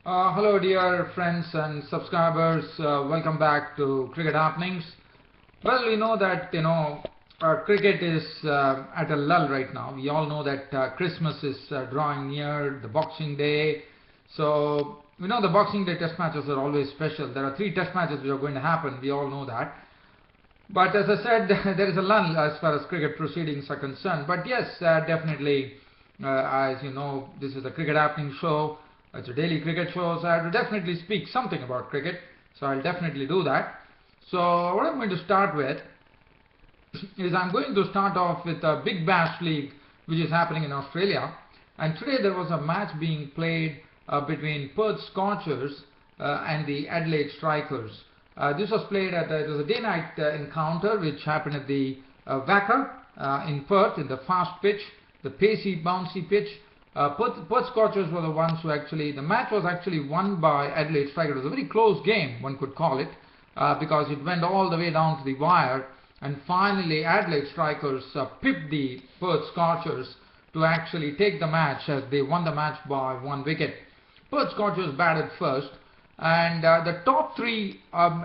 Hello dear friends and subscribers, welcome back to Cricket Happenings. Well, we know that cricket is at a lull right now. We all know that Christmas is drawing near, the Boxing Day. So we know the Boxing Day test matches are always special. There are 3 test matches which are going to happen, we all know that. But as I said, there is a lull as far as cricket proceedings are concerned. But yes, definitely, as you know, this is a Cricket Happening show. It's a daily cricket show, so I have to definitely speak something about cricket. So I'll definitely do that. So what I'm going to start with is I'm going to start off with a Big Bash League which is happening in Australia. And today there was a match being played between Perth Scorchers and the Adelaide Strikers. This was played it was a day-night encounter which happened at the Wacker in Perth, in the fast pitch, the pacey, bouncy pitch. Perth Scorchers were the ones who the match was actually won by Adelaide Strikers. It was a very close game, one could call it, because it went all the way down to the wire, and finally Adelaide Strikers pipped the Perth Scorchers to actually take the match, as they won the match by 1 wicket. Perth Scorchers batted first, and the top 3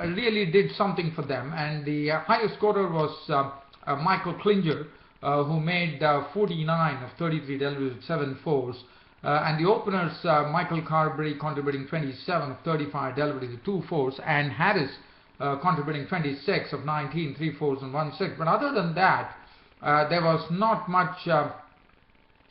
really did something for them, and the highest scorer was Michael Klinger, who made 49 of 33 deliveries with 7 fours, and the openers Michael Carberry contributing 27 of 35 deliveries with 2 fours, and Harris contributing 26 of 19, 3 fours and 1 6. But other than that, there was not much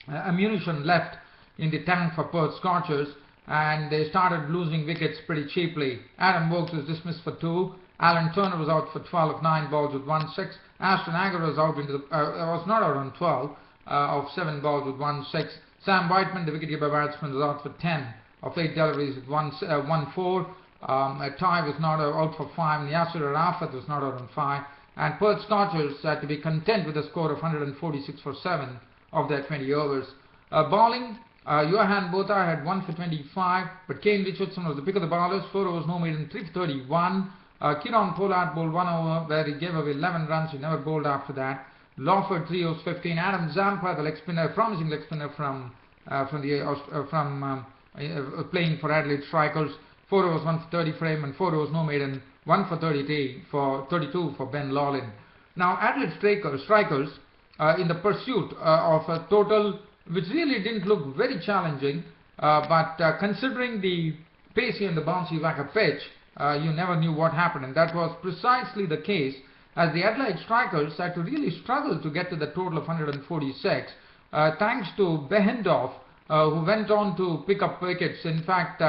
ammunition left in the tank for Perth Scorchers, and they started losing wickets pretty cheaply. Adam Vokes was dismissed for 2. Alan Turner was out for 12 of 9 balls with 1 6. Ashton Agar was out was not out on 12 of 7 balls with 1 6. Sam Whiteman, the wicketkeeper batsman, was out for 10 of 8 deliveries with 1 4. Ty was not out for 5, and Yasir Arafat was not out on 5. And Perth Scorchers had to be content with a score of 146 for 7 of their 20 overs. Bowling, Johan Botha had 1 for 25, but Kane Richardson was the pick of the bowlers. 4 overs, no maiden, 3 for 31. Kieron Pollard bowled 1 over where he gave away 11 runs. He never bowled after that. Lawford 3 overs, 15. Adam Zampa, the leg spinner, promising leg spinner from playing for Adelaide Strikers. 4 overs, 1 for 30 frame, and 4 overs, no maiden, 1 for 32 for Ben Lawlin. Now Adelaide Strikers in the pursuit of a total which really didn't look very challenging, but considering the pacey and the bouncy Wacker pitch, you never knew what happened, and that was precisely the case, as the Adelaide Strikers had to really struggle to get to the total of 146, thanks to Behendorf, who went on to pick up wickets. In fact,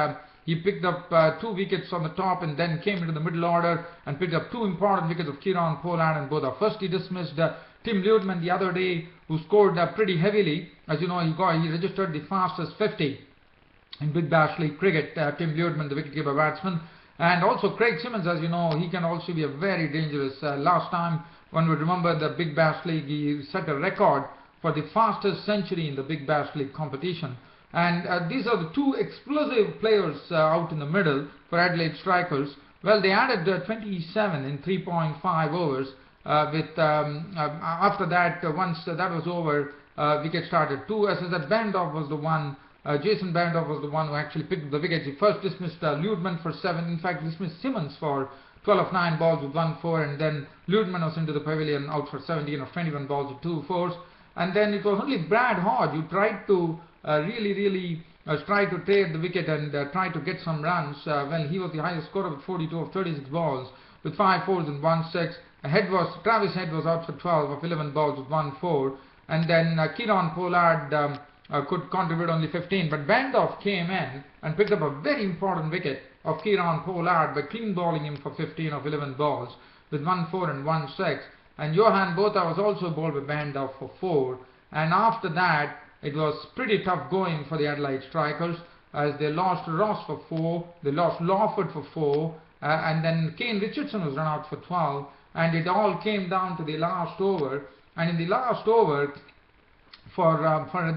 he picked up 2 wickets on the top and then came into the middle order and picked up 2 important wickets of Kieron Pollard and Botha. First he dismissed Tim Ludeman the other day, who scored pretty heavily. As you know, he registered the fastest 50 in Big Bash League cricket, Tim Ludeman, the wicketkeeper batsman. And also Craig Simmons, as you know, he can also be a very dangerous. Last time, one would remember the Big Bash League, he set a record for the fastest century in the Big Bash League competition. And these are the 2 explosive players out in the middle for Adelaide Strikers. Well, they added 27 in 3.5 overs. After that, once that was over, wicket started 2. As I said, Behendorf was the one. Jason Behendorf was the one who actually picked the wickets. He first dismissed Ludeman for 7. In fact, dismissed Simmons for 12 of 9 balls with 1 4, and then Ludeman was into the pavilion out for 17 of 21 balls with 2 fours. And then it was only Brad Hodge who tried to really try to trade the wicket and try to get some runs. Well, he was the highest scorer with 42 of 36 balls with 5 fours and 1 6. Travis Head was out for 12 of 11 balls with 1 4, and then Kieron Pollard could contribute only 15, but Behendorf came in and picked up a very important wicket of Kieron Pollard by clean bowling him for 15 of 11 balls with 1 4 and 1 6, and Johan Botha was also bowled by Behendorf for 4, and after that it was pretty tough going for the Adelaide Strikers, as they lost Ross for 4, they lost Lawford for 4, and then Kane Richardson was run out for 12, and it all came down to the last over. And in the last over for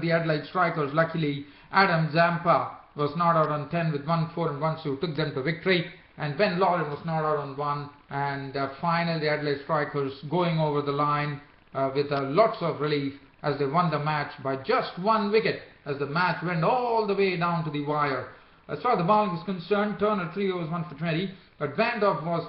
the Adelaide Strikers, luckily Adam Zampa was not out on 10 with 1 4 and 1 6, who took them to victory, and Ben Lawlin was not out on 1, and finally the Adelaide Strikers going over the line with lots of relief as they won the match by just 1 wicket, as the match went all the way down to the wire. As far as the bowling is concerned, Turner 3 overs 1 for 20, but Bandorf was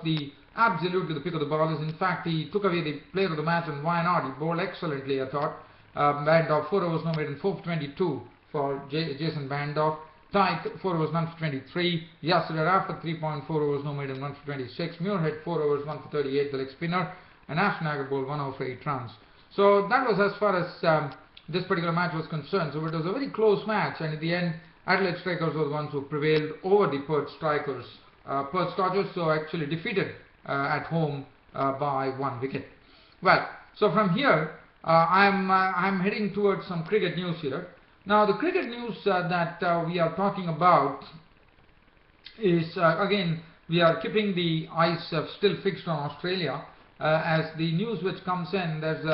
absolutely the pick of the bowlers. In fact, he took away the player of the match, and why not? He bowled excellently, I thought. Bandorf 4 overs no maiden 4 for 22 for Jason Bandorf. Tyke 4 overs 1 for 23. Yasir Arafat 3.4 overs no maiden 1 for 26. Muirhead 4 overs 1 for 38, the leg spinner, and Ashton Agar bowled 1 over for 8 runs. So that was as far as this particular match was concerned. So it was a very close match, and in the end, Adelaide Strikers were the ones who prevailed over the Perth Scorchers, so actually defeated at home by 1 wicket. Well, so from here, I'm heading towards some cricket news here. Now, the cricket news that we are talking about is, again, we are keeping the eyes still fixed on Australia. As the news which comes in, there's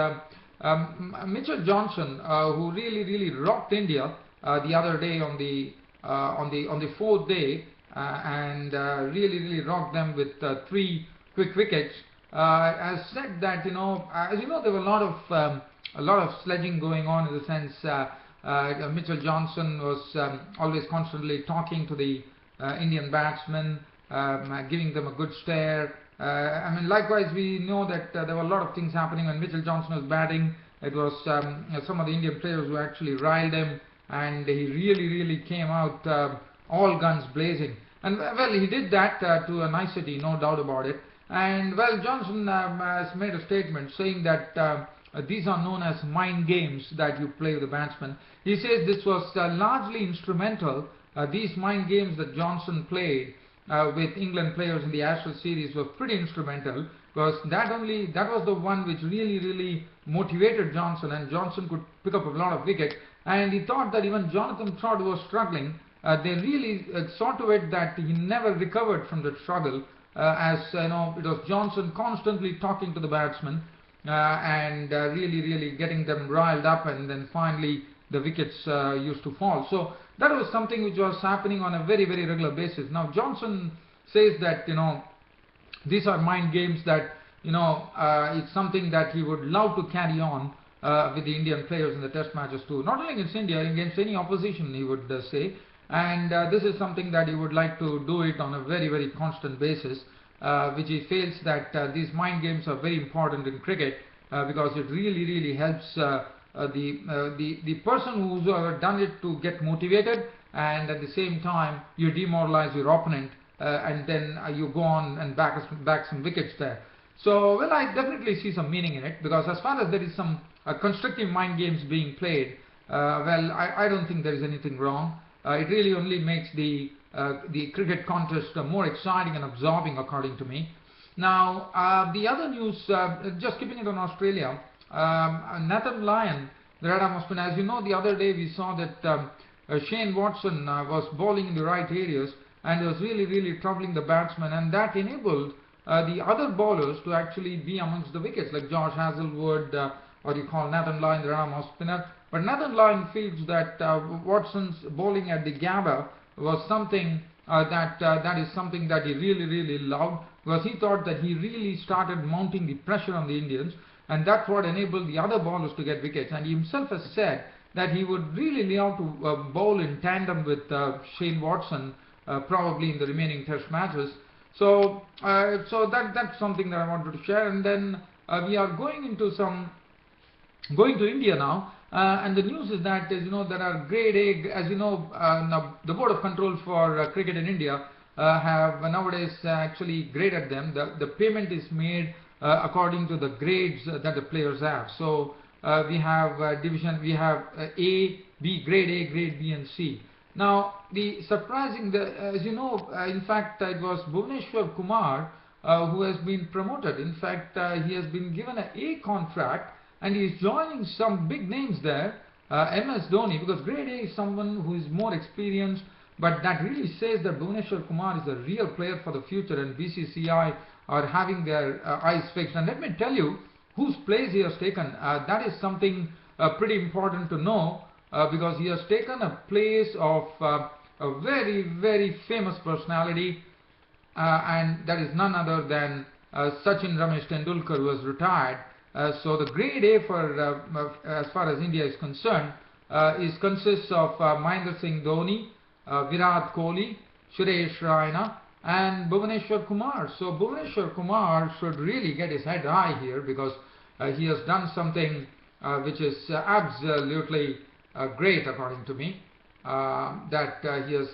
Mitchell Johnson, who really rocked India the other day on the fourth day, and really rocked them with 3 quick wickets. Has said that, as you know, there were a lot of sledging going on, in the sense Mitchell Johnson was always constantly talking to the Indian batsmen, giving them a good stare. I mean, likewise, we know that there were a lot of things happening when Mitchell Johnson was batting. It was some of the Indian players who actually riled him, and he really came out all guns blazing. And well, he did that to a nicety, no doubt about it. And well, Johnson has made a statement saying that these are known as mind games that you play with the batsman. He says this was largely instrumental. These mind games that Johnson played with England players in the Ashes series were pretty instrumental, because that was the one which really motivated Johnson, and Johnson could pick up a lot of wickets. And he thought that even Jonathan Trott was struggling. They really saw to it that he never recovered from that struggle, as it was Johnson constantly talking to the batsmen and really getting them riled up, and then finally the wickets used to fall. So that was something which was happening on a very regular basis. Now Johnson says that these are mind games that it's something that he would love to carry on with the Indian players in the test matches too. Not only against India, against any opposition, he would say. And this is something that he would like to do it on a very constant basis, which he feels that these mind games are very important in cricket, because it really helps the person who's done it to get motivated, and at the same time you demoralize your opponent, and then you go on and back some wickets there. So well, I definitely see some meaning in it, because as far as there is some constructive mind games being played, well, I don't think there is anything wrong. It really only makes the cricket contest more exciting and absorbing, according to me. Now, the other news, just keeping it on Australia, Nathan Lyon, the right arm spinner. As you know, the other day we saw that Shane Watson was bowling in the right areas, and was really troubling the batsman, and that enabled the other bowlers to actually be amongst the wickets, like Josh Hazlewood, or you call Nathan Lyon the right arm spinner. But Nathan Lyon feels that Watson's bowling at the Gabba was something that is something that he really loved, because he thought that he really started mounting the pressure on the Indians, and that's what enabled the other bowlers to get wickets. And he himself has said that he would really love to bowl in tandem with Shane Watson, probably in the remaining test matches. So that's something that I wanted to share. And then we are going to India now. And the news is that, as you know, there are grade A, as you know, now the Board of Control for Cricket in India have nowadays actually graded them. The payment is made according to the grades that the players have. So we have division, we have A, B, grade A, grade B and C. Now the surprising, as you know, in fact it was Bhuvneshwar Kumar who has been promoted. In fact he has been given an A contract, and he is joining some big names there, MS Dhoni, because grade A is someone who is more experienced, but that really says that Bhuvneshwar Kumar is a real player for the future, and BCCI are having their eyes fixed. And let me tell you whose place he has taken. That is something pretty important to know, because he has taken a place of a very famous personality, and that is none other than Sachin Ramesh Tendulkar, who has retired. So the grade A for as far as India is concerned consists of Mahendra Singh Dhoni, Virat Kohli, Suresh Raina and Bhuvaneshwar Kumar. So Bhuvaneshwar Kumar should really get his head high here, because he has done something which is absolutely great according to me. He has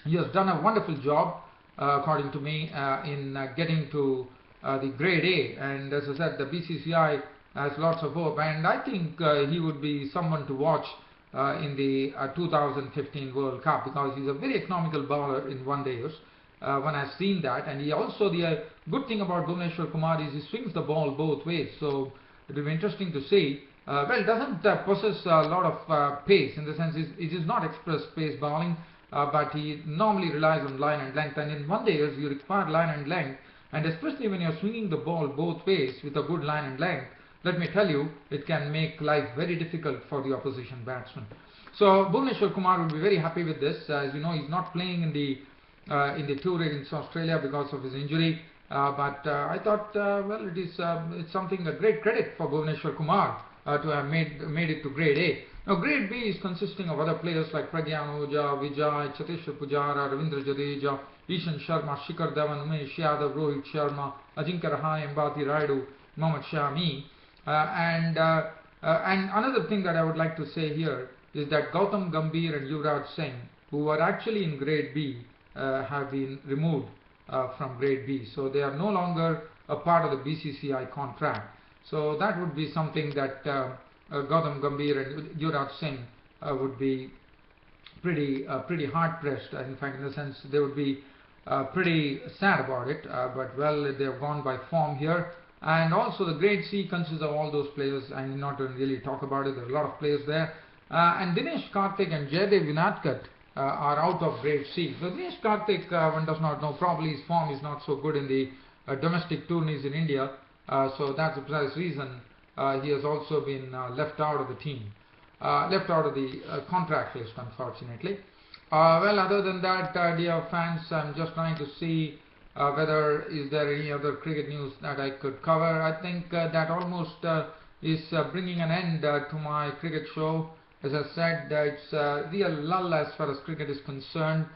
he has done a wonderful job according to me in getting to the grade A, and as I said, the BCCI has lots of hope, and I think he would be someone to watch in the 2015 World Cup, because he's a very economical bowler in one days. One has seen that, and he also, the good thing about Bhuvaneshwar Kumar is he swings the ball both ways, so it will be interesting to see. Doesn't possess a lot of pace, in the sense it is not express pace bowling, but he normally relies on line and length, and in one days you require line and length, and especially when you're swinging the ball both ways with a good line and length, let me tell you, it can make life very difficult for the opposition batsman. So Bhuvaneshwar Kumar will be very happy with this. As you know, he's not playing in the tour against Australia because of his injury. But I thought, it's something, a great credit for Bhuvaneshwar Kumar to have made it to grade A. Now grade B is consisting of other players like Pragyan Oja, Vijay, Cheteshwar Pujara, Ravindra Jadeja, Ishan Sharma, Shikhar Dhawan, Umesh Yadav, Rohit Sharma, Ajinkya Rahane, Ambati Rayudu, Mohammad Shami. And another thing that I would like to say here is that Gautam Gambhir and Yuvraj Singh, who were actually in grade B, have been removed from grade B. So they are no longer a part of the BCCI contract. So that would be something that Gautam Gambhir and Yuvraj Singh would be pretty hard pressed. In fact, in the sense they would be pretty sad about it. But well, they have gone by form here. And also the grade C consists of all those players. I need not really talk about it. There are a lot of players there. And Dinesh Karthik and Jaydev Unadkat are out of grade C. So Dinesh Karthik, one does not know, probably his form is not so good in the domestic tourneys in India. So that's the precise reason he has also been left out of the team, left out of the contract list, unfortunately. Well, other than that, dear fans, I'm just trying to see whether is there any other cricket news that I could cover. I think that almost is bringing an end to my cricket show. As I said, it's a real lull as far as cricket is concerned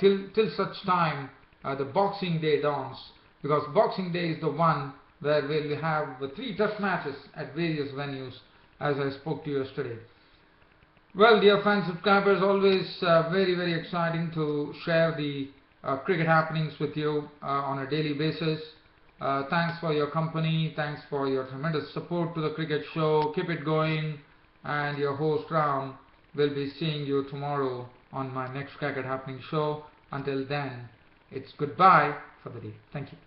till such time the Boxing Day dawns, because Boxing Day is the one where we'll have 3 test matches at various venues, as I spoke to you yesterday. Well, dear fans, subscribers, always very exciting to share the cricket happenings with you on a daily basis. Thanks for your company, thanks for your tremendous support to the cricket show. Keep it going, and your host Ram will be seeing you tomorrow on my next cricket happening show. Until then, it's goodbye for the day. Thank you.